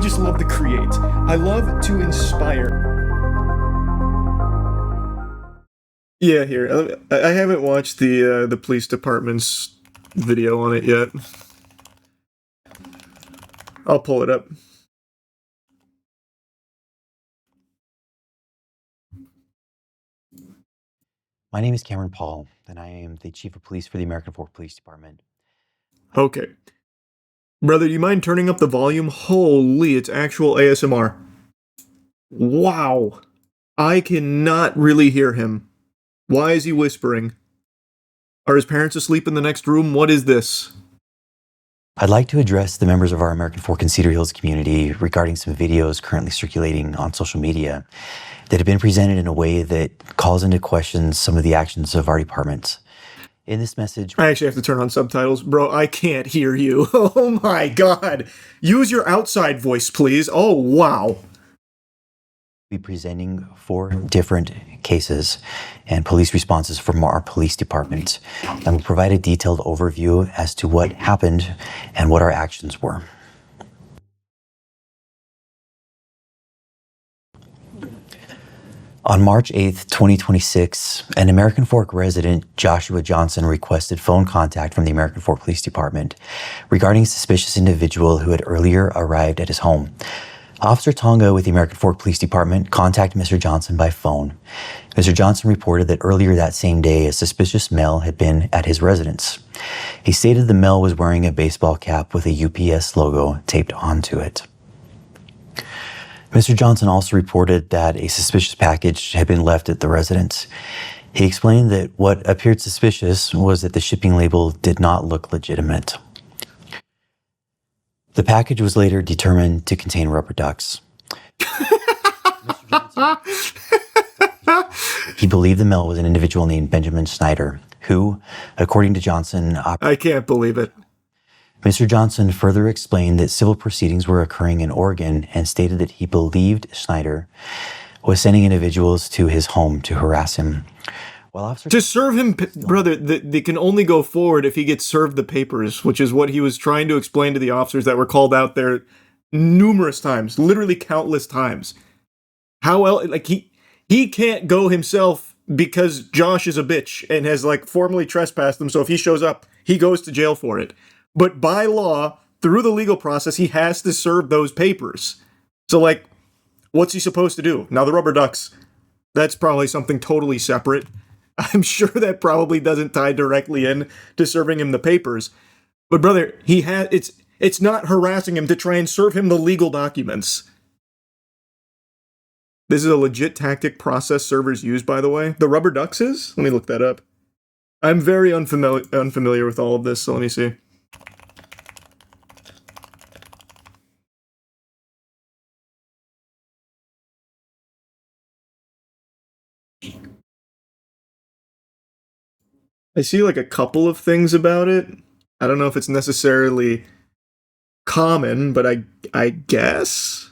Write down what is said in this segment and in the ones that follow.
just love to create. I love to inspire. Yeah, here. I haven't watched the police department's video on it yet. I'll pull it up. My name is Cameron Paul, and I am the Chief of Police for the American Fork Police Department. Okay. Brother, do you mind turning up the volume? Holy, it's actual ASMR. Wow. I cannot really hear him. Why is he whispering? Are his parents asleep in the next room? What is this? I'd like to address the members of our American Fork and Cedar Hills community regarding some videos currently circulating on social media that have been presented in a way that calls into question some of the actions of our department. In this message, I actually have to turn on subtitles. Bro, I can't hear you. Oh my god. Use your outside voice, please. Oh, wow. we'll be presenting 4 different cases and police responses from our police department, and we'll provide a detailed overview as to what happened and what our actions were. On March 8th, 2026, an American Fork resident, Joshua Johnson, requested phone contact from the American Fork Police Department regarding a suspicious individual who had earlier arrived at his home. Officer Tonga with the American Fork Police Department contacted Mr. Johnson by phone. Mr. Johnson reported that earlier that same day, a suspicious male had been at his residence. He stated the male was wearing a baseball cap with a UPS logo taped onto it. Mr. Johnson also reported that a suspicious package had been left at the residence. He explained that what appeared suspicious was that the shipping label did not look legitimate. The package was later determined to contain rubber ducks. He believed the mail was an individual named Benjamin Snyder, who, according to Johnson... I can't believe it. Mr. Johnson further explained that civil proceedings were occurring in Oregon and stated that he believed Snyder was sending individuals to his home to harass him. To serve him, brother, they can only go forward if he gets served the papers, which is what he was trying to explain to the officers that were called out there numerous times, literally countless times. How else, like, he can't go himself because Josh is a bitch and has, like, formally trespassed him, so if he shows up, he goes to jail for it. But by law, through the legal process, he has to serve those papers. So, like, what's he supposed to do? Now, the rubber ducks, that's probably something totally separate. I'm sure that probably doesn't tie directly in to serving him the papers. But, brother, it's not harassing him to try and serve him the legal documents. This is a legit tactic process servers use, by the way. The rubber ducks is? Let me look that up. I'm very unfamiliar with all of this, so let me see. I see like a couple of things about it. I don't know if it's necessarily common, but I guess.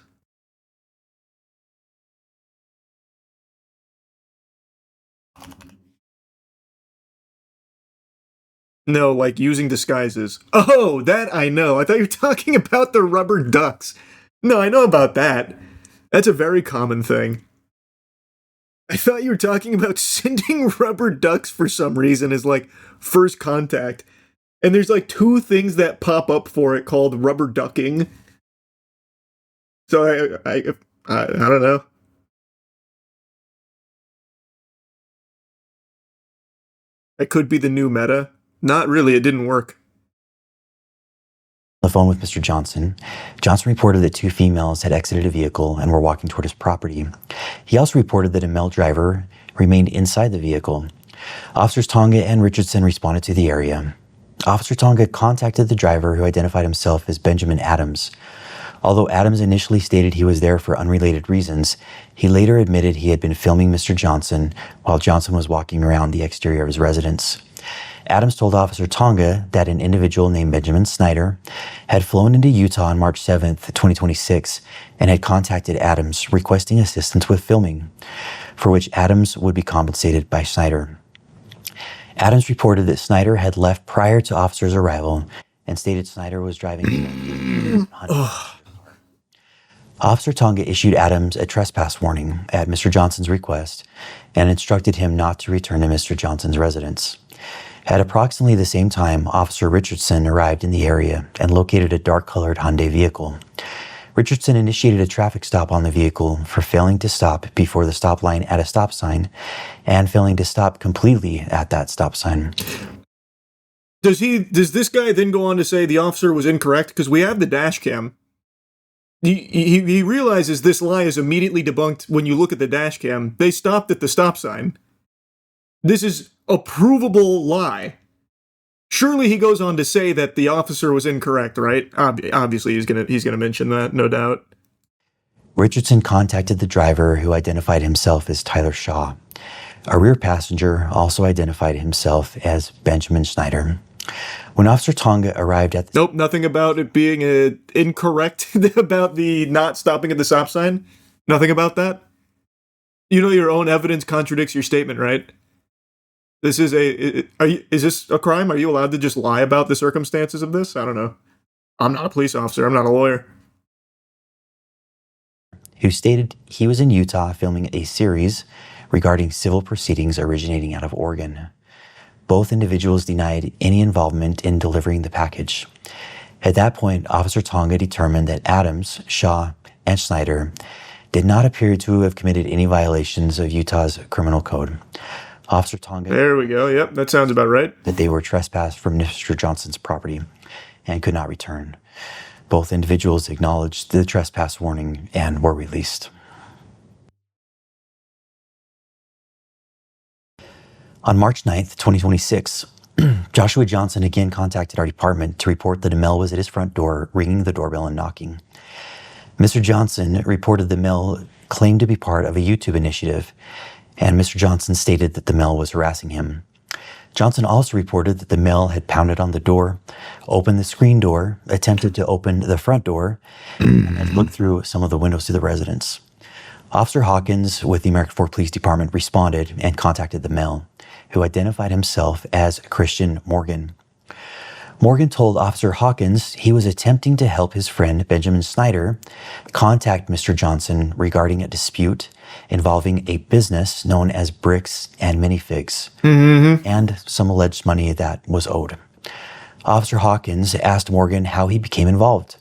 No, like using disguises. Oh, that I know. I thought you were talking about the rubber ducks. No, I know about that. That's a very common thing. I thought you were talking about sending rubber ducks for some reason as, like, first contact. And there's, like, 2 things that pop up for it called rubber ducking. So I don't know. That could be the new meta. Not really, it didn't work. On the phone with Mr. Johnson, Johnson reported that 2 females had exited a vehicle and were walking toward his property. He also reported that a male driver remained inside the vehicle. Officers Tonga and Richardson responded to the area. Officer Tonga contacted the driver, who identified himself as Benjamin Adams. Although Adams initially stated he was there for unrelated reasons, he later admitted he had been filming Mr. Johnson while Johnson was walking around the exterior of his residence. Adams told Officer Tonga that an individual named Benjamin Snyder had flown into Utah on March 7th, 2026, and had contacted Adams requesting assistance with filming, for which Adams would be compensated by Snyder. Adams reported that Snyder had left prior to officers' arrival and stated Snyder was driving. Officer Tonga issued Adams a trespass warning at Mr. Johnson's request and instructed him not to return to Mr. Johnson's residence. At approximately the same time, Officer Richardson arrived in the area and located a dark-colored Hyundai vehicle. Richardson initiated a traffic stop on the vehicle for failing to stop before the stop line at a stop sign and failing to stop completely at that stop sign. Does this guy then go on to say the officer was incorrect? Because we have the dash cam. He realizes this lie is immediately debunked when you look at the dash cam. They stopped at the stop sign. This is a provable lie. Surely he goes on to say that the officer was incorrect, right? Obviously he's gonna mention that, no doubt. Richardson contacted the driver, who identified himself as Tyler Shaw. A rear passenger also identified himself as Benjamin Schneider. When Officer Tonga arrived at the... Nope, nothing about it being incorrect about the not stopping at the stop sign? Nothing about that? You know your own evidence contradicts your statement, right? This is is this a crime? Are you allowed to just lie about the circumstances of this? I don't know. I'm not a police officer. I'm not a lawyer. Who stated he was in Utah filming a series regarding civil proceedings originating out of Oregon. Both individuals denied any involvement in delivering the package. At that point, Officer Tonga determined that Adams, Shaw, and Schneider did not appear to have committed any violations of Utah's criminal code. Officer Tonga... There we go. Yep, that sounds about right. ...that they were trespassed from Mr. Johnson's property and could not return. Both individuals acknowledged the trespass warning and were released. On March 9th, 2026, Joshua Johnson again contacted our department to report that a male was at his front door, ringing the doorbell and knocking. Mr. Johnson reported the male claimed to be part of a YouTube initiative, and Mr. Johnson stated that the male was harassing him. Johnson also reported that the male had pounded on the door, opened the screen door, attempted to open the front door, and looked through some of the windows to the residence. Officer Hawkins with the American Fork Police Department responded and contacted the male, who identified himself as Christian Morgan. Morgan told Officer Hawkins he was attempting to help his friend Benjamin Schneider contact Mr. Johnson regarding a dispute involving a business known as Bricks and Minifigs, and some alleged money that was owed. Officer Hawkins asked Morgan how he became involved.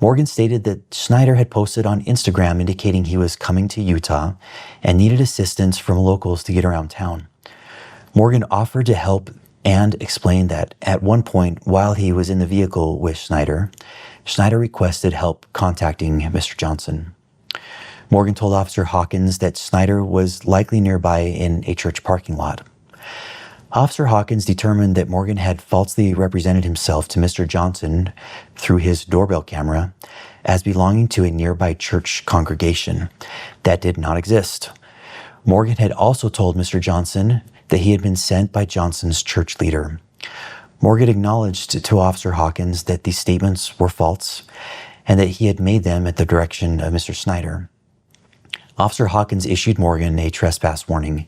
Morgan stated that Schneider had posted on Instagram indicating he was coming to Utah and needed assistance from locals to get around town. Morgan offered to help and explained that at one point while he was in the vehicle with Schneider, Schneider requested help contacting Mr. Johnson. Morgan told Officer Hawkins that Schneider was likely nearby in a church parking lot. Officer Hawkins determined that Morgan had falsely represented himself to Mr. Johnson through his doorbell camera as belonging to a nearby church congregation that did not exist. Morgan had also told Mr. Johnson that he had been sent by Johnson's church leader. Morgan acknowledged to Officer Hawkins that these statements were false and that he had made them at the direction of Mr. Schneider. Officer Hawkins issued Morgan a trespass warning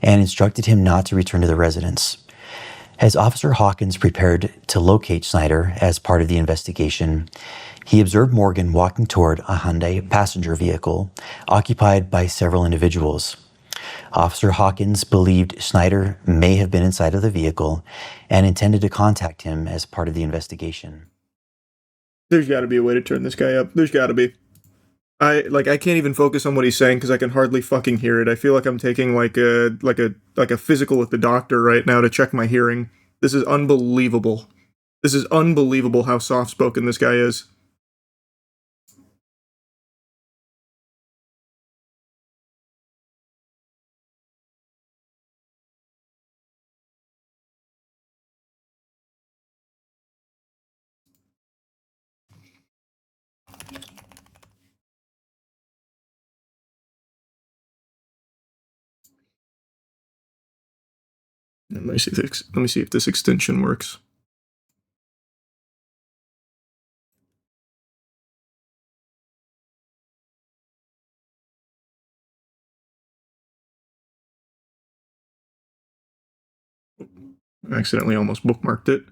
and instructed him not to return to the residence. As Officer Hawkins prepared to locate Schneider as part of the investigation, he observed Morgan walking toward a Hyundai passenger vehicle occupied by several individuals. Officer Hawkins believed Schneider may have been inside of the vehicle and intended to contact him as part of the investigation. There's got to be a way to turn this guy up. There's got to be. I can't even focus on what he's saying because I can hardly fucking hear it. I feel like I'm taking like a physical with the doctor right now to check my hearing. This is unbelievable. This is unbelievable how soft-spoken this guy is. Let me see if this extension works. I accidentally almost bookmarked it.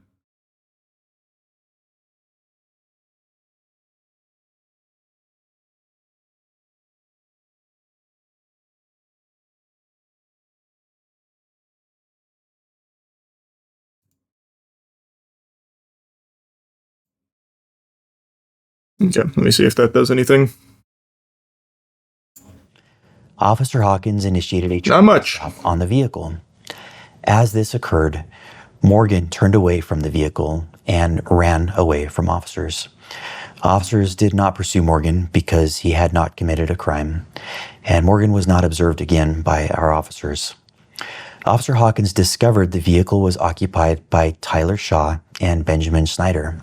Okay, let me see if that does anything. Officer Hawkins initiated a Not traffic much. stop on the vehicle. As this occurred, Morgan turned away from the vehicle and ran away from officers. Officers did not pursue Morgan because he had not committed a crime, and Morgan was not observed again by our officers. Officer Hawkins discovered the vehicle was occupied by Tyler Shaw and Benjamin Snyder,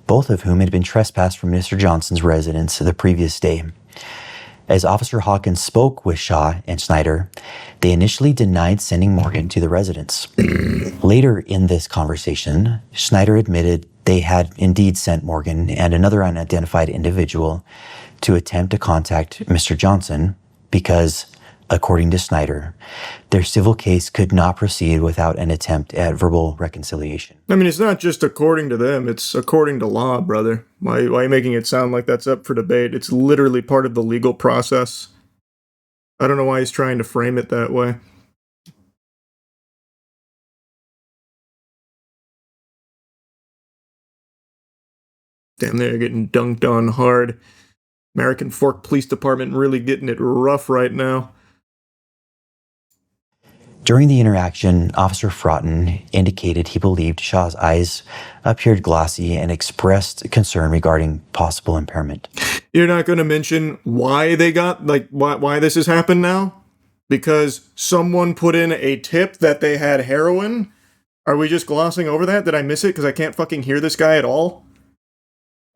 both of whom had been trespassed from Mr. Johnson's residence the previous day. As Officer Hawkins spoke with Shaw and Snyder, they initially denied sending Morgan to the residence. Later in this conversation, Snyder admitted they had indeed sent Morgan and another unidentified individual to attempt to contact Mr. Johnson because, according to Snyder, their civil case could not proceed without an attempt at verbal reconciliation. I mean, it's not just according to them, it's according to law, brother. Why are you making it sound like that's up for debate? It's literally part of the legal process. I don't know why he's trying to frame it that way. Damn, they're getting dunked on hard. American Fork Police Department really getting it rough right now. During the interaction, Officer Fraughton indicated he believed Shaw's eyes appeared glossy and expressed concern regarding possible impairment. You're not going to mention why they got, why this has happened now? Because someone put in a tip that they had heroin? Are we just glossing over that? Did I miss it because I can't fucking hear this guy at all?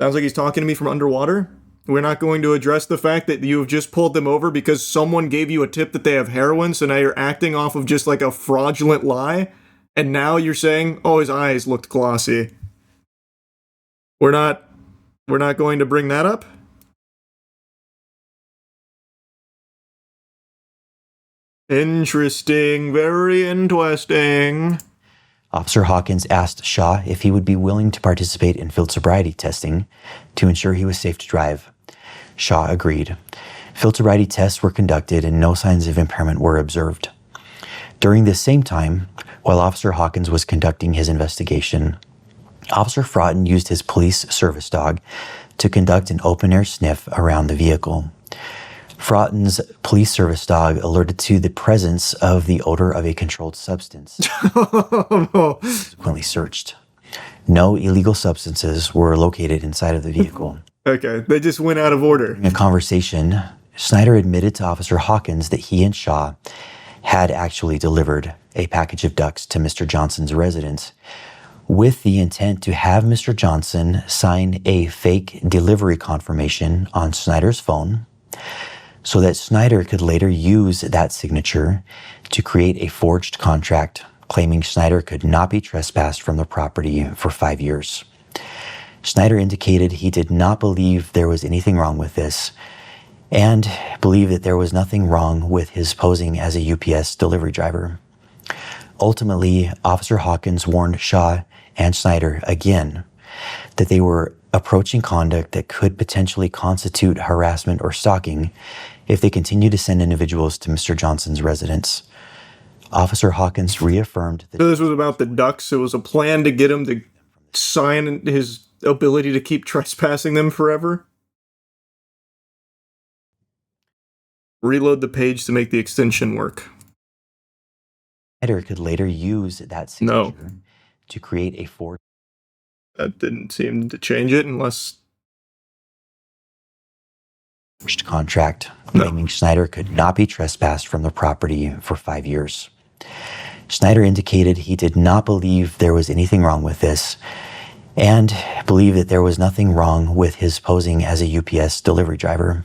Sounds like he's talking to me from underwater. We're not going to address the fact that you have just pulled them over because someone gave you a tip that they have heroin, so now you're acting off of just like a fraudulent lie, and now you're saying, oh, his eyes looked glossy. We're not going to bring that up? Interesting, very interesting. Officer Hawkins asked Shaw if he would be willing to participate in field sobriety testing to ensure he was safe to drive. Shaw agreed. Field sobriety tests were conducted and no signs of impairment were observed. During this same time, while Officer Hawkins was conducting his investigation, Officer Fraughton used his police service dog to conduct an open-air sniff around the vehicle. Fraughton's police service dog alerted to the presence of the odor of a controlled substance. Subsequently searched. No illegal substances were located inside of the vehicle. Okay, they just went out of order. In a conversation, Snyder admitted to Officer Hawkins that he and Shaw had actually delivered a package of ducks to Mr. Johnson's residence with the intent to have Mr. Johnson sign a fake delivery confirmation on Snyder's phone so that Snyder could later use that signature to create a forged contract claiming Snyder could not be trespassed from the property for 5 years. Snyder indicated he did not believe there was anything wrong with this and believed that there was nothing wrong with his posing as a UPS delivery driver. Ultimately, Officer Hawkins warned Shaw and Snyder again that they were approaching conduct that could potentially constitute harassment or stalking if they continued to send individuals to Mr. Johnson's residence. Officer Hawkins reaffirmed that— So this was about the ducks. It was a plan to get him to sign his ability to keep trespassing them forever. Reload the page to make the extension work. Snyder could later use that signature to create a forged— That didn't seem to change it unless— contract claiming Snyder could not be trespassed from the property for 5 years. Snyder indicated he did not believe there was anything wrong with this and believed that there was nothing wrong with his posing as a UPS delivery driver.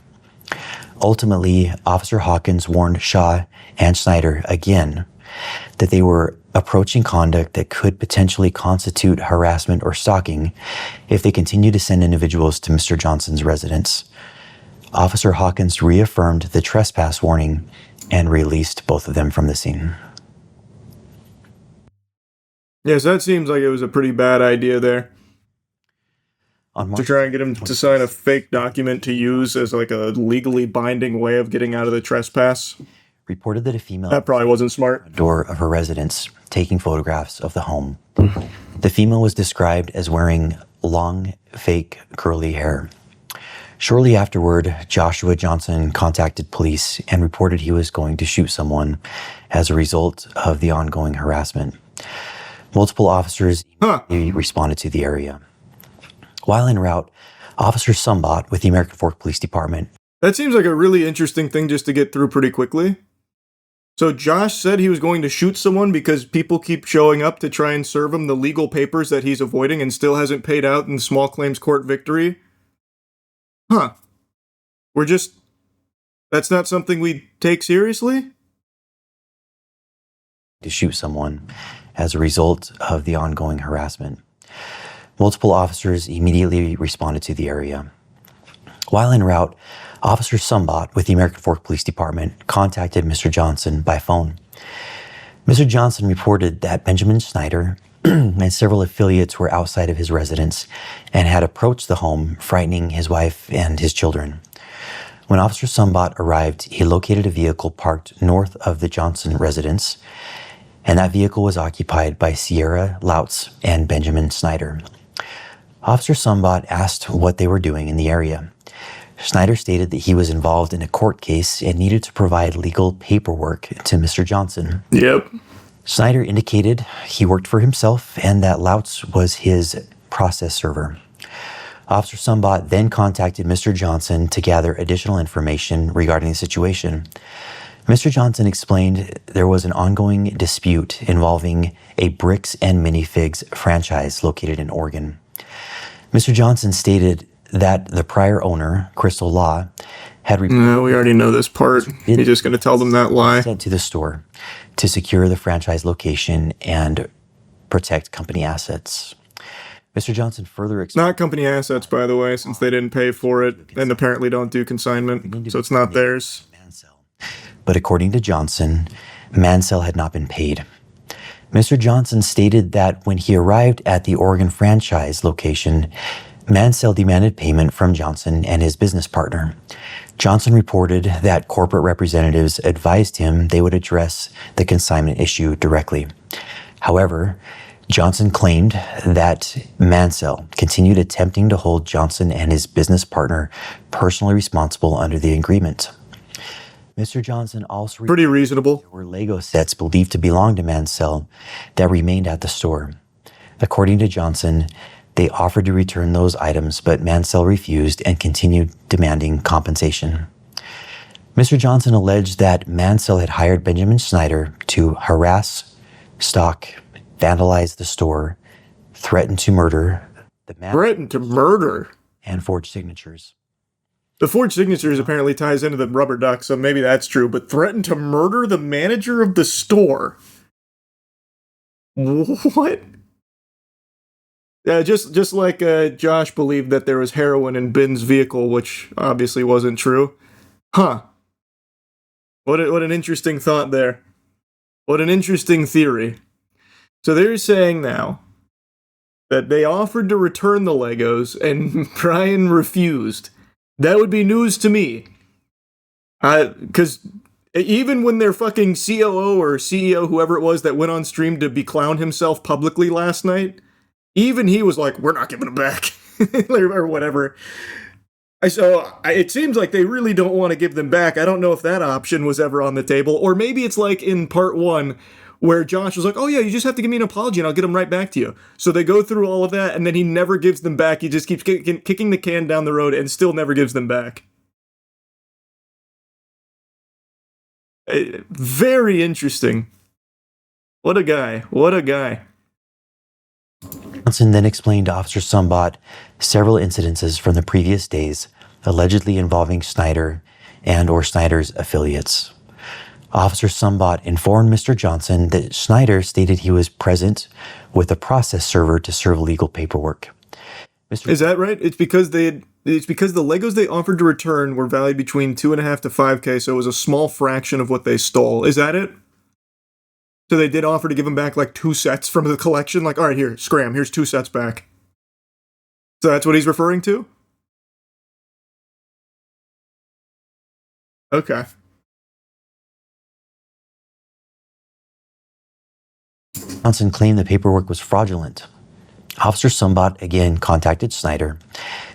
Ultimately, Officer Hawkins warned Shaw and Snyder again that they were approaching conduct that could potentially constitute harassment or stalking if they continued to send individuals to Mr. Johnson's residence. Officer Hawkins reaffirmed the trespass warning and released both of them from the scene. Yes, that seems like it was a pretty bad idea there. To try and get him to sign a fake document to use as like a legally binding way of getting out of the trespass. Reported that a female— That probably wasn't smart. door of her residence, taking photographs of the home. The female was described as wearing long, fake, curly hair. Shortly afterward, Joshua Johnson contacted police and reported he was going to shoot someone as a result of the ongoing harassment. Multiple officers immediately responded to the area. While en route, Officer Sumbot with the American Fork Police Department. That seems like a really interesting thing just to get through pretty quickly. So Josh said he was going to shoot someone because people keep showing up to try and serve him the legal papers that he's avoiding and still hasn't paid out in small claims court victory. Huh. That's not something we take seriously? To shoot someone as a result of the ongoing harassment. Multiple officers immediately responded to the area. While en route, Officer Sumbot with the American Fork Police Department contacted Mr. Johnson by phone. Mr. Johnson reported that Benjamin Snyder and several affiliates were outside of his residence and had approached the home, frightening his wife and his children. When Officer Sumbot arrived, he located a vehicle parked north of the Johnson residence, and that vehicle was occupied by Sierra Lautz and Benjamin Snyder. Officer Sumbot asked what they were doing in the area. Snyder stated that he was involved in a court case and needed to provide legal paperwork to Mr. Johnson. Yep. Snyder indicated he worked for himself and that Lautz was his process server. Officer Sumbot then contacted Mr. Johnson to gather additional information regarding the situation. Mr. Johnson explained there was an ongoing dispute involving a Bricks Minifigs franchise located in Oregon. Mr. Johnson stated that the prior owner, Crystal Law, had we already know this part. You're just going to tell them that lie. Sent to the store to secure the franchise location and protect company assets. Mr. Johnson further not company assets, by the way, since they didn't pay for it and apparently don't do consignment, so it's not theirs. But according to Johnson, Mansell had not been paid. Mr. Johnson stated that when he arrived at the Oregon franchise location, Mansell demanded payment from Johnson and his business partner. Johnson reported that corporate representatives advised him they would address the consignment issue directly. However, Johnson claimed that Mansell continued attempting to hold Johnson and his business partner personally responsible under the agreement. Mr. Johnson also pretty reasonable. There were Lego sets believed to belong to Mansell that remained at the store. According to Johnson, they offered to return those items, but Mansell refused and continued demanding compensation. Mr. Johnson alleged that Mansell had hired Benjamin Snyder to harass, stalk, vandalize the store, threaten to murder, and forge signatures. The forged signatures apparently ties into the rubber duck, so maybe that's true, but threatened to murder the manager of the store? What? Yeah, just like Josh believed that there was heroin in Ben's vehicle, which obviously wasn't true. Huh. What an interesting thought there. What an interesting theory. So they're saying now that they offered to return the Legos and Brian refused. That would be news to me. Because even when their fucking COO or CEO, whoever it was that went on stream to beclown himself publicly last night, even he was like, we're not giving them back. or whatever. It seems like they really don't want to give them back. I don't know if that option was ever on the table. Or maybe it's like in part 1, where Josh was like, oh yeah, you just have to give me an apology and I'll get them right back to you. So they go through all of that and then he never gives them back. He just keeps kicking the can down the road and still never gives them back. Very interesting. What a guy. What a guy. Johnson then explained to Officer Sumbot several incidences from the previous days allegedly involving Snyder and or Snyder's affiliates. Officer Sumbot informed Mr. Johnson that Snyder stated he was present with a process server to serve legal paperwork. Is that right? It's because the Legos they offered to return were valued between $2.5 to $5K, so it was a small fraction of what they stole. Is that it? So they did offer to give him back like 2 sets from the collection? Like, all right, here, scram, here's 2 sets back. So that's what he's referring to? Okay. Johnson claimed the paperwork was fraudulent. Officer Sumbot again contacted Snyder,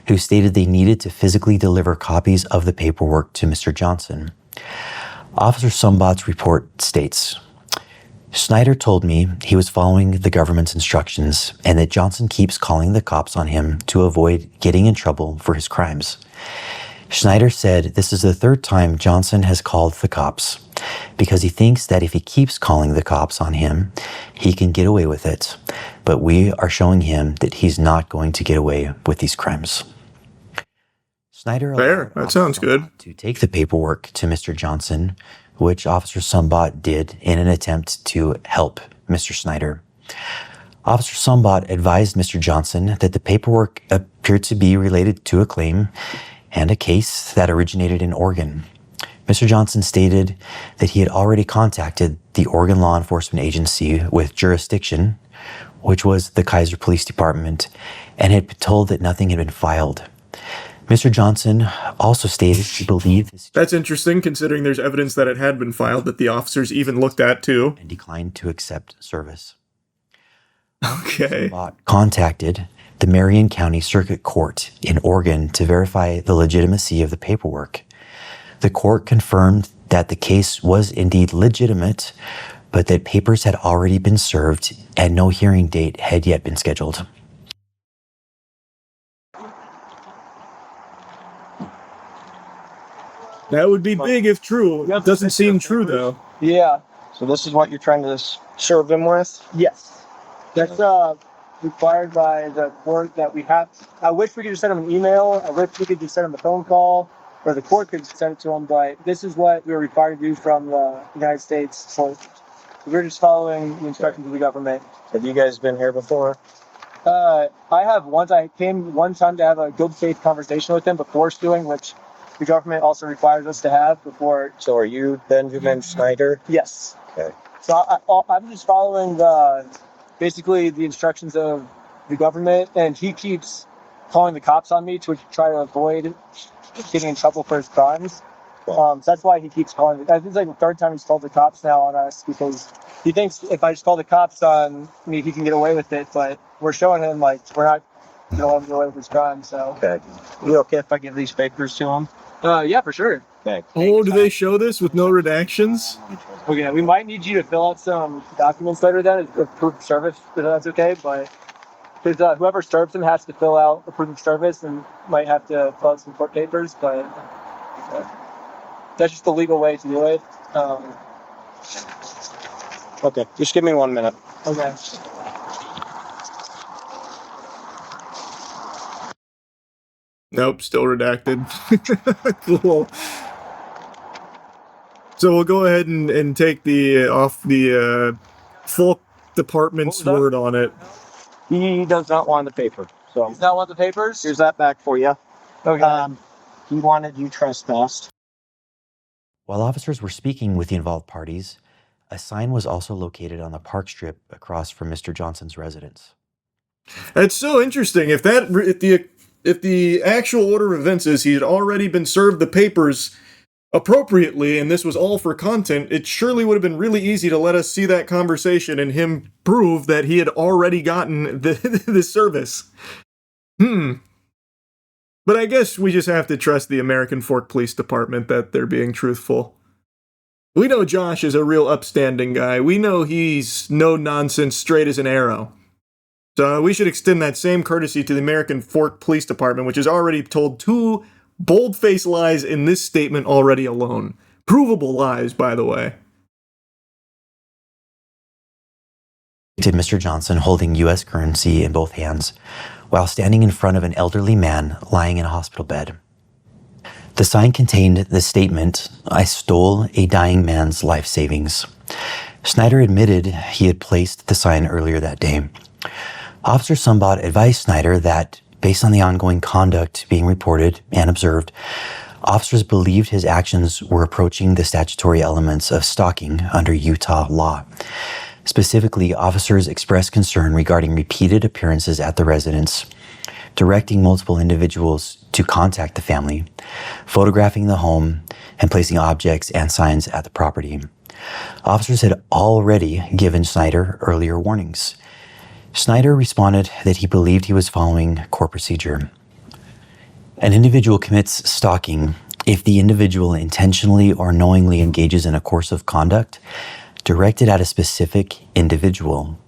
who stated they needed to physically deliver copies of the paperwork to Mr. Johnson. Officer Sumbot's report states, Snyder told me he was following the government's instructions and that Johnson keeps calling the cops on him to avoid getting in trouble for his crimes. Snyder said this is the third time Johnson has called the cops because he thinks that if he keeps calling the cops on him, he can get away with it. But we are showing him that he's not going to get away with these crimes. Snyder Fair. That sounds good. To take the paperwork to Mr. Johnson, which Officer Sumbot did in an attempt to help Mr. Snyder. Officer Sumbot advised Mr. Johnson that the paperwork appeared to be related to a claim and a case that originated in Oregon. Mr. Johnson stated that he had already contacted the Oregon Law Enforcement Agency with jurisdiction, which was the Kaiser Police Department, and had been told that nothing had been filed. Mr. Johnson also stated he believed this. That's interesting, considering there's evidence that it had been filed that the officers even looked at too. And declined to accept service. Okay. Contacted the Marion County Circuit Court in Oregon to verify the legitimacy of the paperwork. The court confirmed that the case was indeed legitimate, but that papers had already been served and no hearing date had yet been scheduled. That would be big if true. It doesn't seem true, though. Yeah. So this is what you're trying to serve them with? Yes. That's required by the court that we have. I wish we could just send them an email. I wish we could just send them a phone call, or the court could send it to them, but this is what we're required to do from the United States. So we're just following the instructions of the government. Have you guys been here before? I have once. I came one time to have a good faith conversation with them before suing, which the government also requires us to have before. So are you Benjamin Snyder? Yes. Okay. So I'm just following basically the instructions of the government, and he keeps calling the cops on me to try to avoid getting in trouble for his crimes. So that's why he keeps calling. I think it's like the third time he's called the cops now on us, because he thinks if I just call the cops on me, he can get away with it. But we're showing him like we're not going to let him get away with his crime. So. Okay. You okay if I give these papers to him? Yeah, for sure. Okay. Oh, do they show this with no redactions? Okay, we might need you to fill out some documents later then, as proof of service, if that's okay, but because whoever serves them has to fill out a proof of service and might have to fill out some court papers, but that's just the legal way to do it. Okay, just give me 1 minute. Okay. Nope, still redacted. Cool. So we'll go ahead and take the off the full department's word on it. He does not want the paper. So Does not want the papers? here's that back for you. Okay. He wanted you trespassed. While officers were speaking with the involved parties, a sign was also located on the park strip across from Mr. Johnson's residence. That's so interesting. If the actual order of events is he had already been served the papers appropriately and this was all for content, it surely would have been really easy to let us see that conversation and him prove that he had already gotten the service. But I guess we just have to trust the American Fork Police Department that they're being truthful. We know Josh is a real upstanding guy. We know he's no nonsense, straight as an arrow. So we should extend that same courtesy to the American Fork Police Department, which has already told 2 bold-faced lies in this statement already alone. Provable lies, by the way. Did Mr. Johnson holding U.S. currency in both hands while standing in front of an elderly man lying in a hospital bed. The sign contained the statement, "I stole a dying man's life savings." Snyder admitted he had placed the sign earlier that day. Officer Sumbot advised Snyder that, based on the ongoing conduct being reported and observed, officers believed his actions were approaching the statutory elements of stalking under Utah law. Specifically, officers expressed concern regarding repeated appearances at the residence, directing multiple individuals to contact the family, photographing the home, and placing objects and signs at the property. Officers had already given Snyder earlier warnings. Snyder responded that he believed he was following court procedure. An individual commits stalking if the individual intentionally or knowingly engages in a course of conduct directed at a specific individual.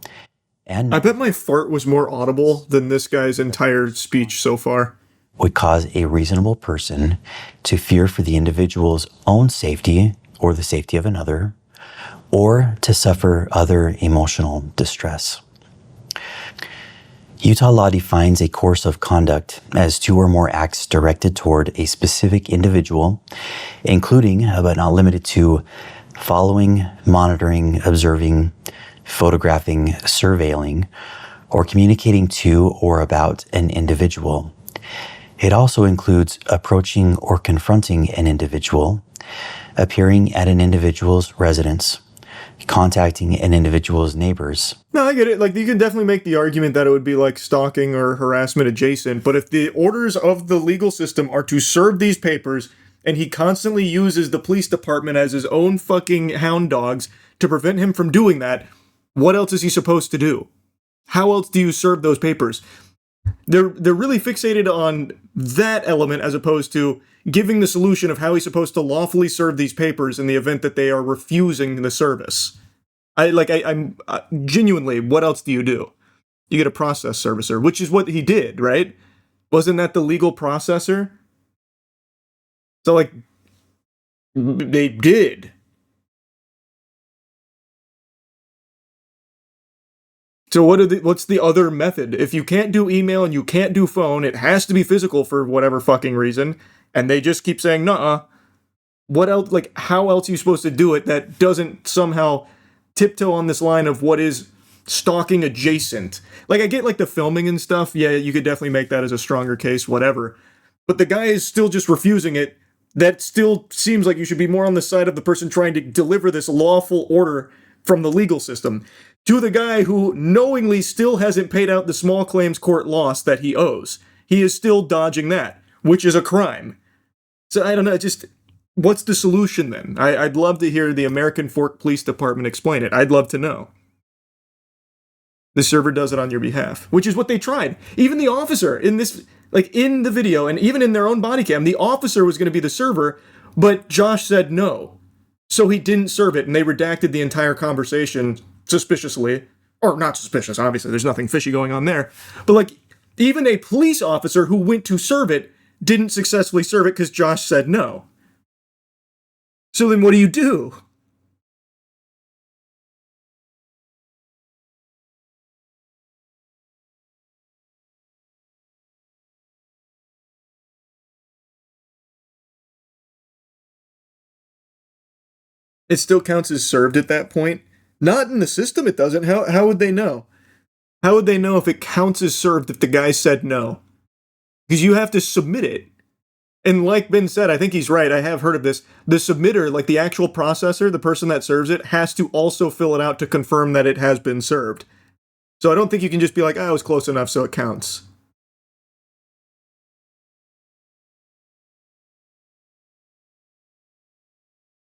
And I bet my fart was more audible than this guy's entire speech so far. Would cause a reasonable person to fear for the individual's own safety or the safety of another, or to suffer other emotional distress. Utah law defines a course of conduct as 2 or more acts directed toward a specific individual, including, but not limited to, following, monitoring, observing, photographing, surveilling, or communicating to or about an individual. It also includes approaching or confronting an individual, appearing at an individual's residence, contacting an individual's neighbors. No, I get it. Like, you can definitely make the argument that it would be like stalking or harassment adjacent, but if the orders of the legal system are to serve these papers, and he constantly uses the police department as his own fucking hound dogs to prevent him from doing that, what else is he supposed to do? How else do you serve those papers? They're really fixated on that element as opposed to giving the solution of how he's supposed to lawfully serve these papers in the event that they are refusing the service. I'm genuinely, what else do? You get a process servicer, which is what he did, right? Wasn't that the legal processor? So, like, they did. So what's the other method? If you can't do email and you can't do phone, it has to be physical for whatever fucking reason, and they just keep saying, nuh-uh. What else, like, how else are you supposed to do it that doesn't somehow tiptoe on this line of what is stalking adjacent? Like, I get, like, the filming and stuff. Yeah, you could definitely make that as a stronger case, whatever. But the guy is still just refusing it. That still seems like you should be more on the side of the person trying to deliver this lawful order from the legal system to the guy who knowingly still hasn't paid out the small claims court loss that he owes. He is still dodging that, which is a crime. So I don't know, just what's the solution then? I'd love to hear the American Fork Police Department explain it. I'd love to know. The server does it on your behalf, which is what they tried. Even the officer in this, like in the video and even in their own body cam, the officer was going to be the server, but Josh said no. So he didn't serve it, and they redacted the entire conversation suspiciously. Or not suspicious, obviously, there's nothing fishy going on there. But, like, even a police officer who went to serve it didn't successfully serve it because Josh said no. So then what do you do? It still counts as served at that point? Not in the system, it doesn't. How would they know? How would they know if it counts as served if the guy said no? Because you have to submit it. And like Ben said, I think he's right, I have heard of this, the submitter, like the actual processor, the person that serves it, has to also fill it out to confirm that it has been served. So I don't think you can just be like, oh, it was close enough, so it counts.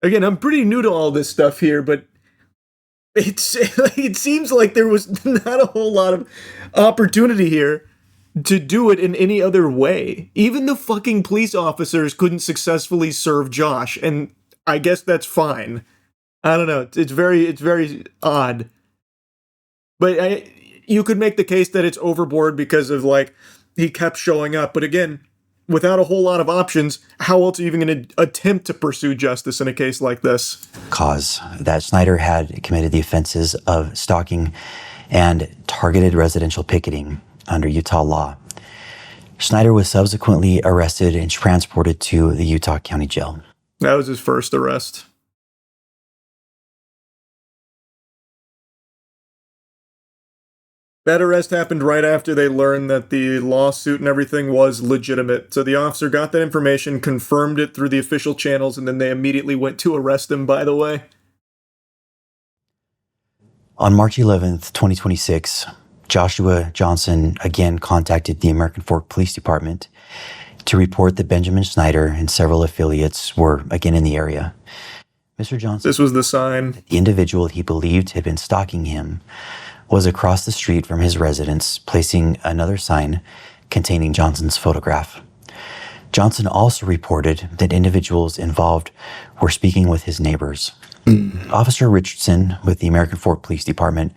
Again, I'm pretty new to all this stuff here, but it seems like there was not a whole lot of opportunity here to do it in any other way. Even the fucking police officers couldn't successfully serve Josh, and I guess that's fine. I don't know. It's very odd. But you could make the case that it's overboard because of, like, he kept showing up. But again, without a whole lot of options, how else are you even going to attempt to pursue justice in a case like this? Cause that Snyder had committed the offenses of stalking and targeted residential picketing under Utah law. Snyder was subsequently arrested and transported to the Utah County Jail. That was his first arrest. That arrest happened right after they learned that the lawsuit and everything was legitimate. So the officer got that information, confirmed it through the official channels, and then they immediately went to arrest him, by the way. On March 11th, 2026, Joshua Johnson again contacted the American Fork Police Department to report that Benjamin Snyder and several affiliates were again in the area. Mr. Johnson, this was the sign. The individual he believed had been stalking him was across the street from his residence, placing another sign containing Johnson's photograph. Johnson also reported that individuals involved were speaking with his neighbors. Officer Richardson with the American Fork Police Department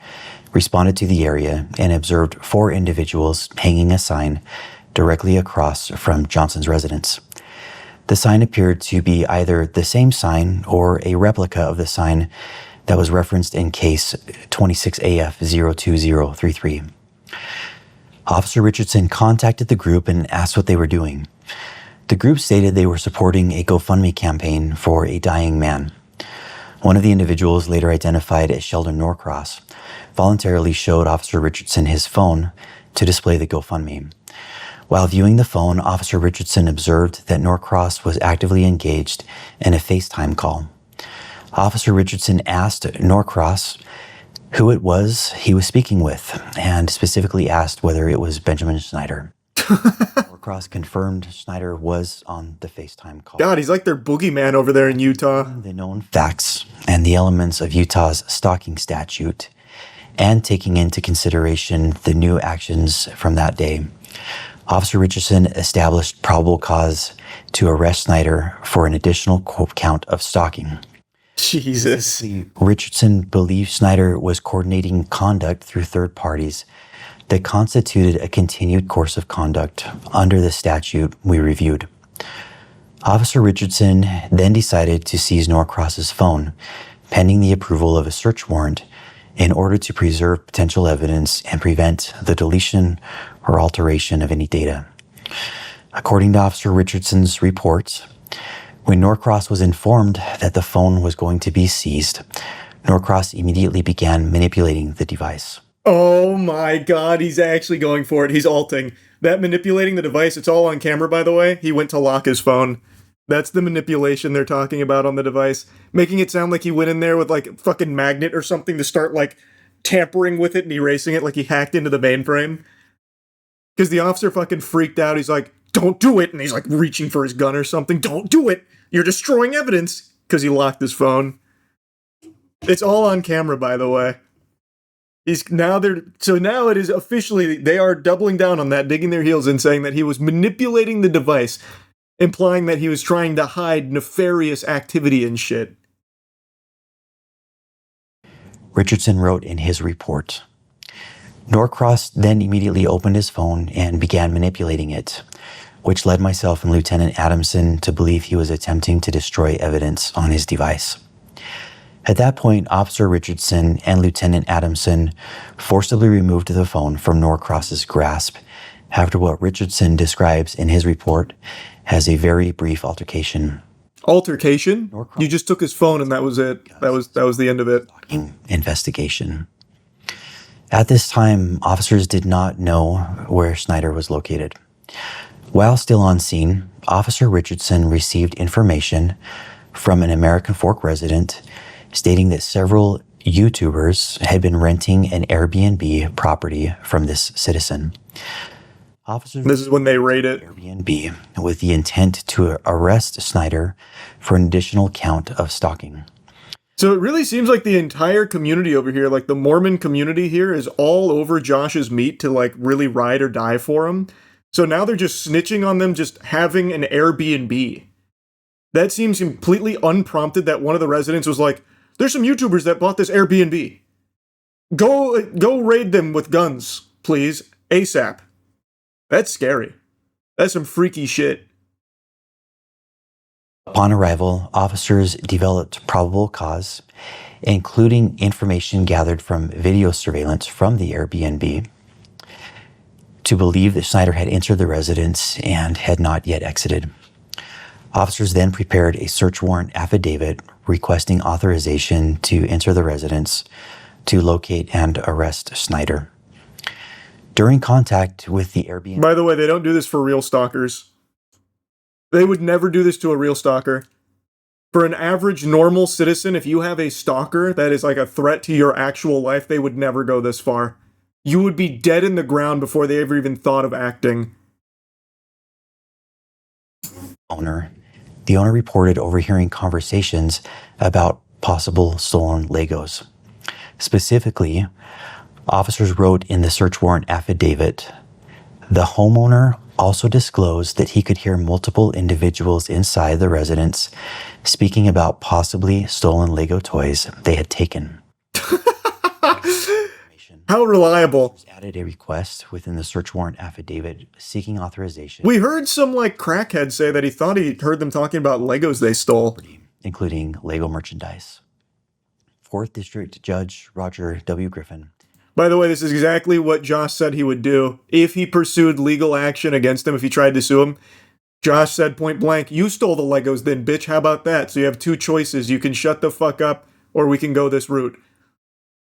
responded to the area and observed 4 individuals hanging a sign directly across from Johnson's residence. The sign appeared to be either the same sign or a replica of the sign that was referenced in case 26AF02033. Officer Richardson contacted the group and asked what they were doing. The group stated they were supporting a GoFundMe campaign for a dying man. One of the individuals, later identified as Sheldon Norcross, voluntarily showed Officer Richardson his phone to display the GoFundMe. While viewing the phone, Officer Richardson observed that Norcross was actively engaged in a FaceTime call. Officer Richardson asked Norcross who it was he was speaking with, and specifically asked whether it was Benjamin Snyder. Norcross confirmed Snyder was on the FaceTime call. God, he's like their boogeyman over there in Utah. The known facts and the elements of Utah's stalking statute, and taking into consideration the new actions from that day, Officer Richardson established probable cause to arrest Snyder for an additional count of stalking. Jesus. Richardson believed Snyder was coordinating conduct through third parties that constituted a continued course of conduct under the statute we reviewed. Officer Richardson then decided to seize Norcross's phone, pending the approval of a search warrant, in order to preserve potential evidence and prevent the deletion or alteration of any data. According to Officer Richardson's reports, when Norcross was informed that the phone was going to be seized, Norcross immediately began manipulating the device. Oh my God, he's actually going for it. He's alting. That manipulating the device, it's all on camera, by the way. He went to lock his phone. That's the manipulation they're talking about on the device. Making it sound like he went in there with like a fucking magnet or something to start like tampering with it and erasing it, like he hacked into the mainframe. Because the officer fucking freaked out. He's like, don't do it. And he's like reaching for his gun or something. Don't do it. You're destroying evidence. Because he locked his phone. It's all on camera, by the way. Now it is officially, they are doubling down on that, digging their heels in, saying that he was manipulating the device, implying that he was trying to hide nefarious activity and shit. Richardson wrote in his report, Norcross then immediately opened his phone and began manipulating it, which led myself and Lieutenant Adamson to believe he was attempting to destroy evidence on his device. At that point, Officer Richardson and Lieutenant Adamson forcibly removed the phone from Norcross's grasp after what Richardson describes in his report as a very brief altercation. Altercation? You just took his phone and that was it. That was the end of it. Investigation. At this time, officers did not know where Snyder was located. While still on scene, Officer Richardson received information from an American Fork resident stating that several YouTubers had been renting an Airbnb property from this citizen. Officers This is when they raid it. Airbnb with the intent to arrest Snyder for an additional count of stalking. So it really seems like the entire community over here, like the Mormon community here, is all over Josh's meat to like really ride or die for him. So now they're just snitching on them just having an Airbnb. That seems completely unprompted that one of the residents was like, there's some YouTubers that bought this Airbnb. Go raid them with guns, please, ASAP. That's scary. That's some freaky shit. Upon arrival, officers developed probable cause, including information gathered from video surveillance from the Airbnb, to believe that Snyder had entered the residence and had not yet exited. Officers then prepared a search warrant affidavit requesting authorization to enter the residence to locate and arrest Snyder. During contact with the Airbnb... By the way, they don't do this for real stalkers. They would never do this to a real stalker. For an average normal citizen, if you have a stalker that is like a threat to your actual life, they would never go this far. You would be dead in the ground before they ever even thought of acting. The owner reported overhearing conversations about possible stolen Legos. Specifically, officers wrote in the search warrant affidavit, the homeowner also disclosed that he could hear multiple individuals inside the residence speaking about possibly stolen Lego toys they had taken. How reliable. Added a request within the search warrant affidavit seeking authorization. We heard some like crackhead say that he thought he heard them talking about Legos they stole, including Lego merchandise. 4th District Judge Roger W. Griffin. By the way, this is exactly what Josh said he would do if he pursued legal action against him, if he tried to sue him. Josh said point blank, "You stole the Legos then, bitch. How about that? So you have two choices. You can shut the fuck up or we can go this route."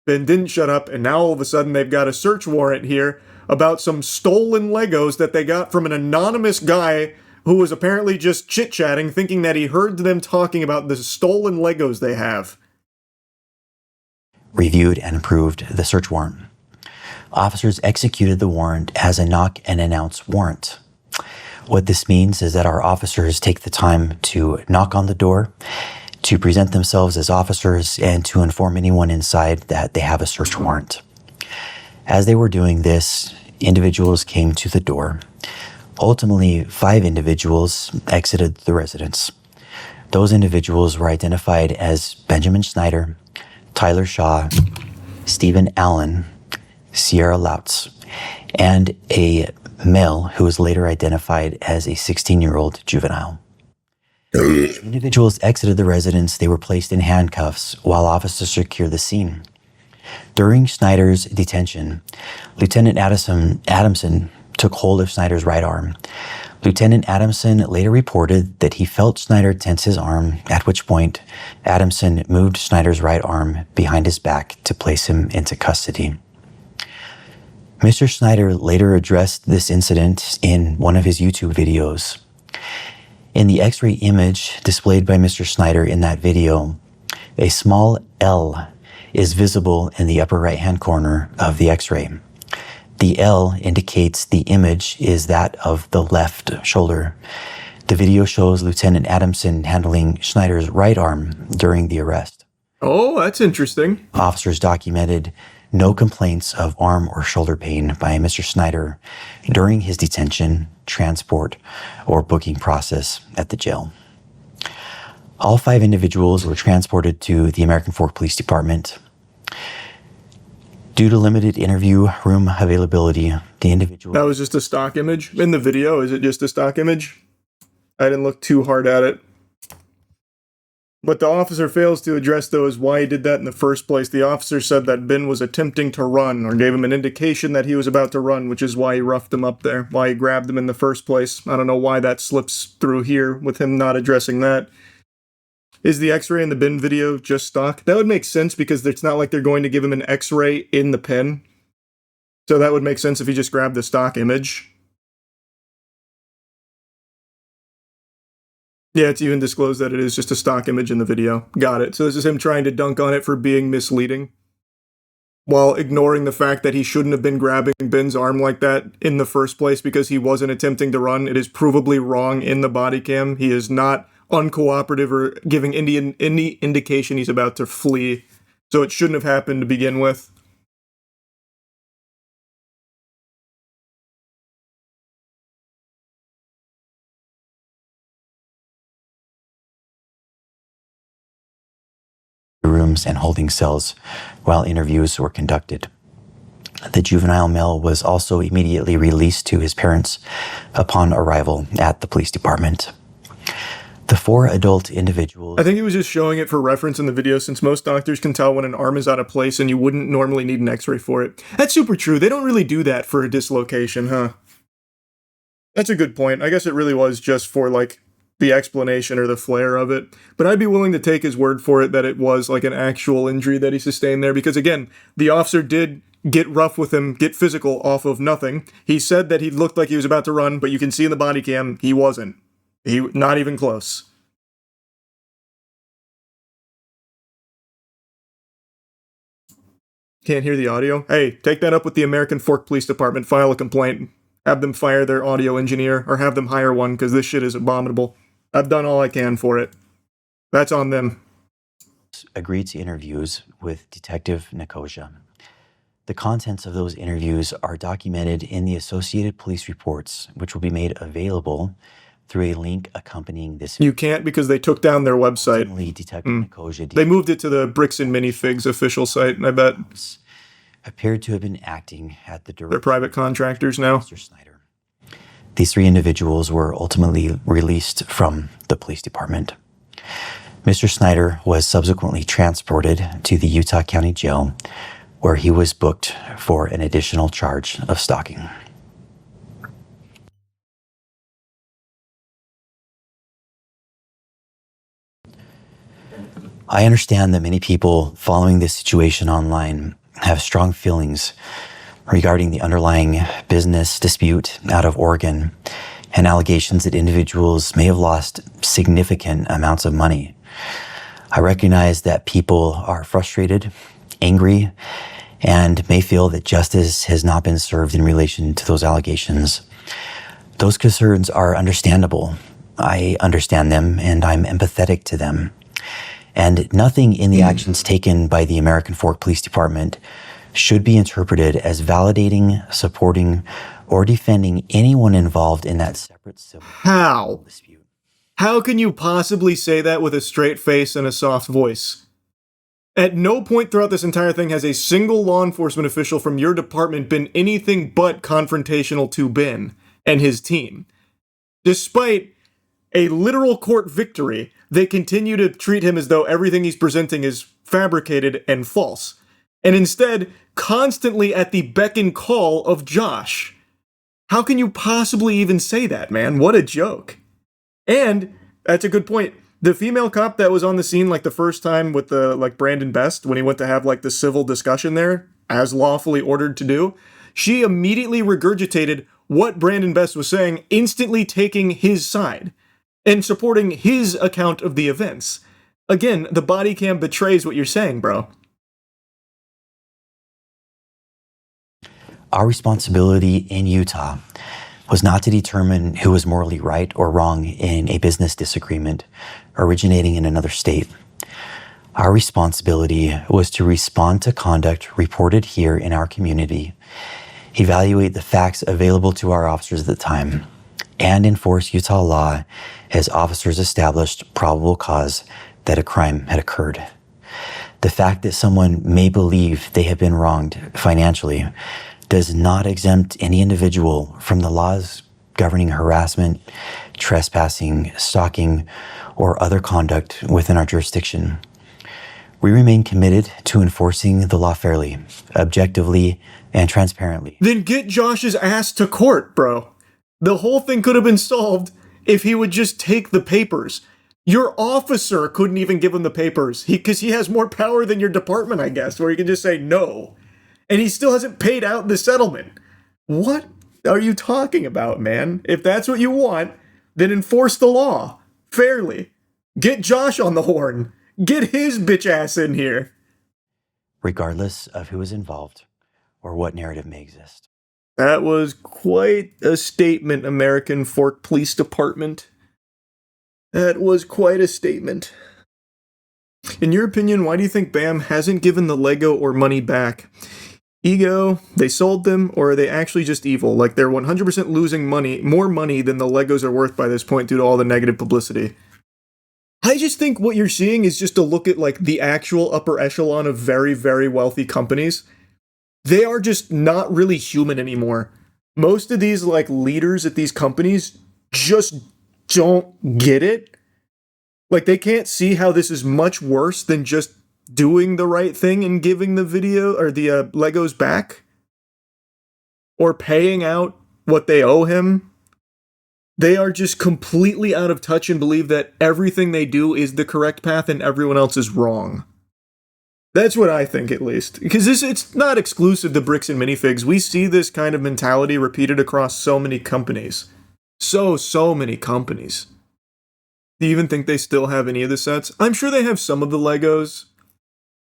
Ben didn't shut up, and now all of a sudden they've got a search warrant here about some stolen Legos that they got from an anonymous guy who was apparently just chit-chatting, thinking that he heard them talking about the stolen Legos they have. Reviewed and approved the search warrant. Officers executed the warrant as a knock and announce warrant. What this means is that our officers take the time to knock on the door, to present themselves as officers, and to inform anyone inside that they have a search warrant. As they were doing this, individuals came to the door. Ultimately, 5 individuals exited the residence. Those individuals were identified as Benjamin Schneider, Tyler Shaw, Stephen Allen, Sierra Lautz, and a male who was later identified as a 16-year-old juvenile. Individuals exited the residence. They were placed in handcuffs while officers secured the scene. During Schneider's detention, Lieutenant Adamson took hold of Schneider's right arm. Lieutenant Adamson later reported that he felt Schneider tense his arm, at which point Adamson moved Schneider's right arm behind his back to place him into custody. Mr. Schneider later addressed this incident in one of his YouTube videos. In the X-ray image displayed by Mr. Schneider in that video, a small L is visible in the upper right-hand corner of the X-ray. The L indicates the image is that of the left shoulder. The video shows Lieutenant Adamson handling Schneider's right arm during the arrest. Oh, that's interesting. Officers documented no complaints of arm or shoulder pain by Mr. Schneider during his detention, transport, or booking process at the jail. All 5 individuals were transported to the American Fork Police Department. Due to limited interview room availability, the individual... That was just a stock image? In the video, is it just a stock image? I didn't look too hard at it. What the officer fails to address, though, is why he did that in the first place. The officer said that Ben was attempting to run, or gave him an indication that he was about to run, which is why he roughed him up there, why he grabbed him in the first place. I don't know why that slips through here with him not addressing that. Is the X-ray in the Ben video just stock? That would make sense because it's not like they're going to give him an X-ray in the pen. So that would make sense if he just grabbed the stock image. Yeah, it's even disclosed that it is just a stock image in the video. Got it. So this is him trying to dunk on it for being misleading, while ignoring the fact that he shouldn't have been grabbing Ben's arm like that in the first place because he wasn't attempting to run. It is provably wrong in the body cam. He is not uncooperative or giving any indication he's about to flee. So it shouldn't have happened to begin with. rooms and holding cells while interviews were conducted. The juvenile male was also immediately released to his parents upon arrival at the police department. The 4 adult individuals... I think he was just showing it for reference in the video, since most doctors can tell when an arm is out of place and you wouldn't normally need an x-ray for it. That's super true. They don't really do that for a dislocation, huh? That's a good point. I guess it really was just for, like, the explanation or the flair of it. But I'd be willing to take his word for it that it was, like, an actual injury that he sustained there. Because, again, the officer did get rough with him, get physical off of nothing. He said that he looked like he was about to run, but you can see in the body cam, he wasn't. Not even close. Can't hear the audio? Hey, take that up with the American Fork Police Department, file a complaint. Have them fire their audio engineer, or have them hire one, because this shit is abominable. I've done all I can for it. That's on them. Agreed to interviews with Detective Nicosia. The contents of those interviews are documented in the Associated Police reports, which will be made available through a link accompanying this. You can't because they took down their website. Ultimately, Detective Nikosia They moved it to the Bricks Minifigs official site, I bet. Appeared to have been acting at the direction. They're private contractors now. Mr. Snyder. These 3 individuals were ultimately released from the police department. Mr. Snyder was subsequently transported to the Utah County Jail, where he was booked for an additional charge of stalking. I understand that many people following this situation online have strong feelings regarding the underlying business dispute out of Oregon and allegations that individuals may have lost significant amounts of money. I recognize that people are frustrated, angry, and may feel that justice has not been served in relation to those allegations. Those concerns are understandable. I understand them and I'm empathetic to them. And nothing in the actions taken by the American Fork Police Department should be interpreted as validating, supporting, or defending anyone involved in that separate civil dispute. How can you possibly say that with a straight face and a soft voice? At no point throughout this entire thing has a single law enforcement official from your department been anything but confrontational to Ben and his team. Despite a literal court victory, they continue to treat him as though everything he's presenting is fabricated and false, and instead constantly at the beck and call of Josh. How can you possibly even say that, man? What a joke. And that's a good point. The female cop that was on the scene like the first time with the Brandon Best, when he went to have like the civil discussion there, as lawfully ordered to do, she immediately regurgitated what Brandon Best was saying, instantly taking his side and supporting his account of the events. Again, the body cam betrays what you're saying, bro. Our responsibility in Utah was not to determine who was morally right or wrong in a business disagreement originating in another state. Our responsibility was to respond to conduct reported here in our community, evaluate the facts available to our officers at the time, and enforce Utah law as officers established probable cause that a crime had occurred. The fact that someone may believe they have been wronged financially does not exempt any individual from the laws governing harassment, trespassing, stalking, or other conduct within our jurisdiction. We remain committed to enforcing the law fairly, objectively, and transparently. Then get Josh's ass to court, bro. The whole thing could have been solved if he would just take the papers. Your officer couldn't even give him the papers because he has more power than your department, I guess, where he can just say no. And he still hasn't paid out the settlement. What are you talking about, man? If that's what you want, then enforce the law fairly. Get Josh on the horn. Get his bitch ass in here. Regardless of who is involved or what narrative may exist. That was quite a statement, American Fork Police Department. That was quite a statement. In your opinion, why do you think BAM hasn't given the Lego or money back? Ego, they sold them, or are they actually just evil? Like they're 100% losing money, more money than the Legos are worth by this point due to all the negative publicity. I just think what you're seeing is just a look at like the actual upper echelon of very, very wealthy companies. They are just not really human anymore. Most of these like leaders at these companies just don't get it. Like they can't see how this is much worse than just doing the right thing and giving the video or the Legos back or paying out what they owe him. They are just completely out of touch and believe that everything they do is the correct path and everyone else is wrong. That's what I think, at least. Because it's not exclusive to Bricks and Minifigs. We see this kind of mentality repeated across so many companies. So many companies. Do you even think they still have any of the sets? I'm sure they have some of the Legos.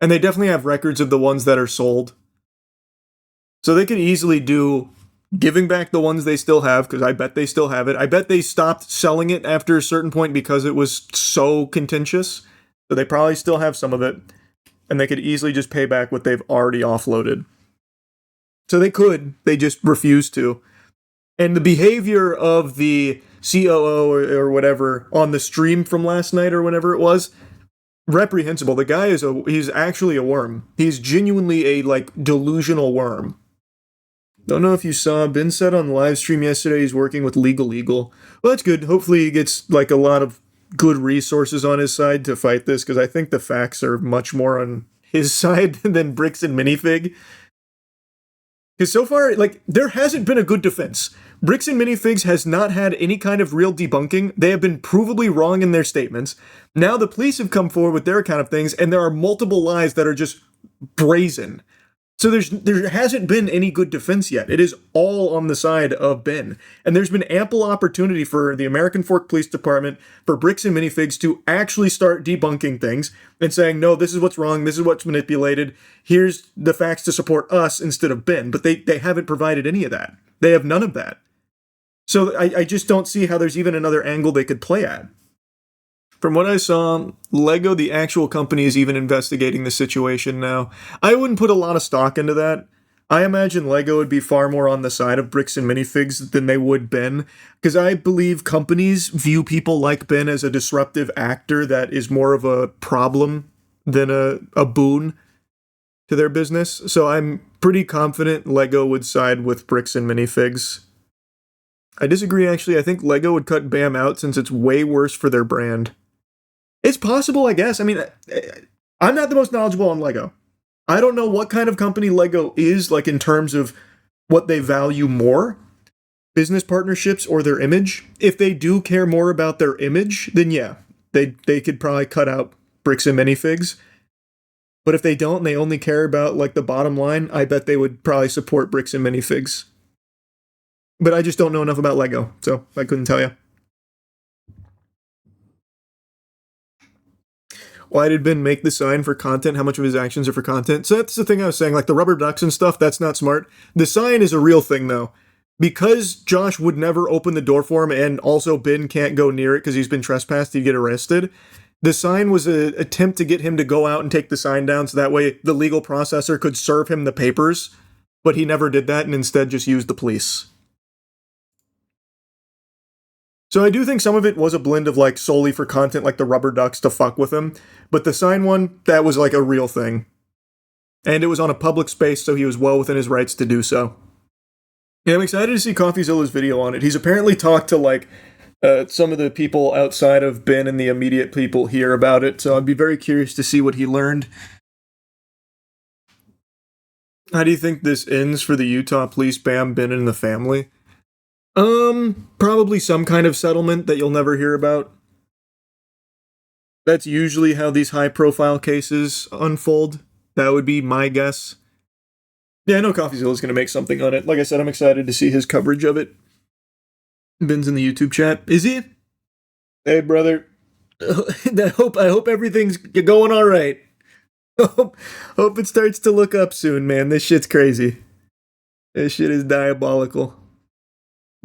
And they definitely have records of the ones that are sold. So they could easily do giving back the ones they still have, because I bet they still have it. I bet they stopped selling it after a certain point because it was so contentious. So they probably still have some of it. And they could easily just pay back what they've already offloaded. So they could, they just refuse to. And the behavior of the COO or whatever on the stream from last night or whenever it was, reprehensible. The guy he's actually a worm. He's genuinely a like delusional worm. Don't know if you saw, Ben said on the live stream yesterday he's working with Legal Eagle. Well, that's good. Hopefully he gets like a lot of good resources on his side to fight this, because I think the facts are much more on his side than Bricks and Minifig. Because so far, like, there hasn't been a good defense. Bricks and Minifigs has not had any kind of real debunking. They have been provably wrong in their statements. Now the police have come forward with their account of things, and there are multiple lies that are just brazen. So there hasn't been any good defense yet. It is all on the side of Ben. And there's been ample opportunity for the American Fork Police Department, for Bricks and Minifigs to actually start debunking things and saying, no, this is what's wrong, this is what's manipulated, here's the facts to support us instead of Ben. But they haven't provided any of that. They have none of that. So I just don't see how there's even another angle they could play at. From what I saw, LEGO, the actual company, is even investigating the situation now. I wouldn't put a lot of stock into that. I imagine LEGO would be far more on the side of Bricks and Minifigs than they would Ben, because I believe companies view people like Ben as a disruptive actor that is more of a problem than a boon to their business. So I'm pretty confident LEGO would side with Bricks and Minifigs. I disagree, actually. I think LEGO would cut BAM out since it's way worse for their brand. It's possible, I guess. I mean, I'm not the most knowledgeable on LEGO. I don't know what kind of company LEGO is, like in terms of what they value more, business partnerships or their image. If they do care more about their image, then yeah, they could probably cut out Bricks and Minifigs. But if they don't, and they only care about like the bottom line, I bet they would probably support Bricks and Minifigs. But I just don't know enough about LEGO, so I couldn't tell you. Why did Ben make the sign for content? How much of his actions are for content? So that's the thing I was saying, like the rubber ducks and stuff, that's not smart. The sign is a real thing, though. Because Josh would never open the door for him, and also Ben can't go near it because he's been trespassed, he'd get arrested. The sign was an attempt to get him to go out and take the sign down, so that way the legal processor could serve him the papers, but he never did that and instead just used the police. So I do think some of it was a blend of like solely for content, like the rubber ducks to fuck with him. But the sign one, that was like a real thing. And it was on a public space, so he was well within his rights to do so. Yeah, I'm excited to see Coffeezilla's video on it. He's apparently talked to like some of the people outside of Ben and the immediate people here about it. So I'd be very curious to see what he learned. How do you think this ends for the Utah police, Bam, Ben, and the family? Probably some kind of settlement that you'll never hear about. That's usually how these high-profile cases unfold. That would be my guess. Yeah, I know Coffeezilla's gonna make something on it. Like I said, I'm excited to see his coverage of it. Ben's in the YouTube chat. Is he? Hey, brother. I hope everything's going all right. Hope it starts to look up soon, man. This shit's crazy. This shit is diabolical.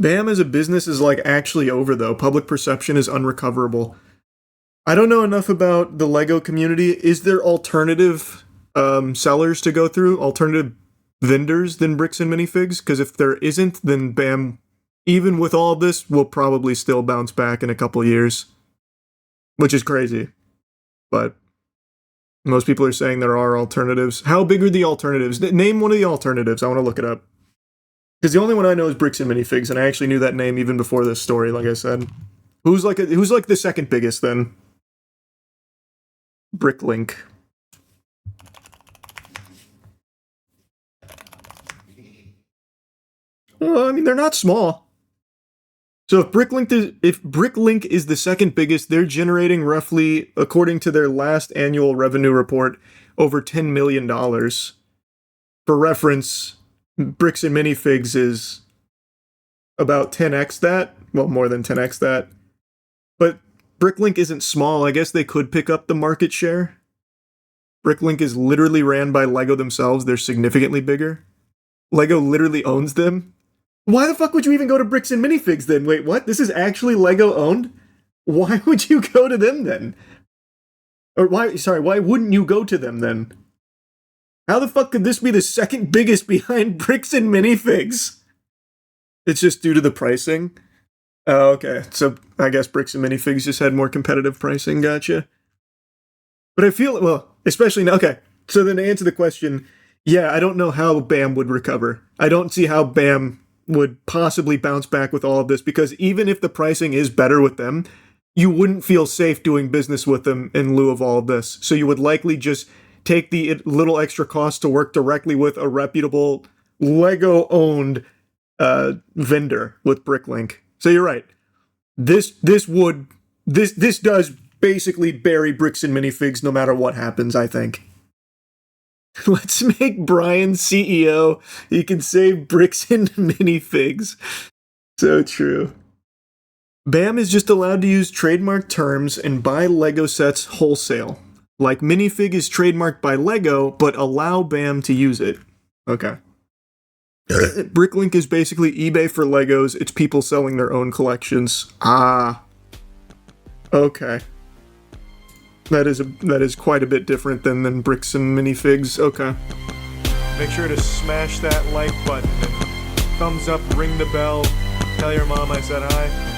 BAM as a business is like actually over, though. Public perception is unrecoverable. I don't know enough about the LEGO community. Is there alternative sellers to go through? Alternative vendors than Bricks and Minifigs? Because if there isn't, then BAM, even with all this, will probably still bounce back in a couple years. Which is crazy. But most people are saying there are alternatives. How big are the alternatives? Name one of the alternatives. I want to look it up. Because the only one I know is Bricks and Minifigs, and I actually knew that name even before this story, like I said. Who's like the second biggest then? BrickLink. Well, I mean, they're not small. So if BrickLink is the second biggest, they're generating roughly, according to their last annual revenue report, over $10 million. For reference, Bricks and Minifigs is about 10x that. Well, more than 10x that. But BrickLink isn't small. I guess they could pick up the market share. BrickLink is literally ran by LEGO themselves. They're significantly bigger. LEGO literally owns them. Why the fuck would you even go to Bricks and Minifigs then? Wait, what? This is actually LEGO owned? Why would you go to them then? Or why wouldn't you go to them then? How the fuck could this be the second biggest behind Bricks and Minifigs? It's just due to the pricing? Oh, okay. So I guess Bricks and Minifigs just had more competitive pricing, gotcha. But I feel, well, especially now, okay. So then to answer the question, yeah, I don't know how BAM would recover. I don't see how BAM would possibly bounce back with all of this, because even if the pricing is better with them, you wouldn't feel safe doing business with them in lieu of all of this. So you would likely just take the little extra cost to work directly with a reputable Lego-owned vendor with BrickLink. So you're right. This does basically bury Bricks and Minifigs no matter what happens, I think. Let's make Brian CEO. He can save Bricks and Minifigs. So true. BAM is just allowed to use trademark terms and buy Lego sets wholesale. Like Minifig is trademarked by Lego, but allow BAM to use it. Okay. BrickLink is basically eBay for Legos. It's people selling their own collections. Ah. Okay. That is quite a bit different than Bricks and Minifigs. Okay. Make sure to smash that like button. Thumbs up, ring the bell, tell your mom I said hi.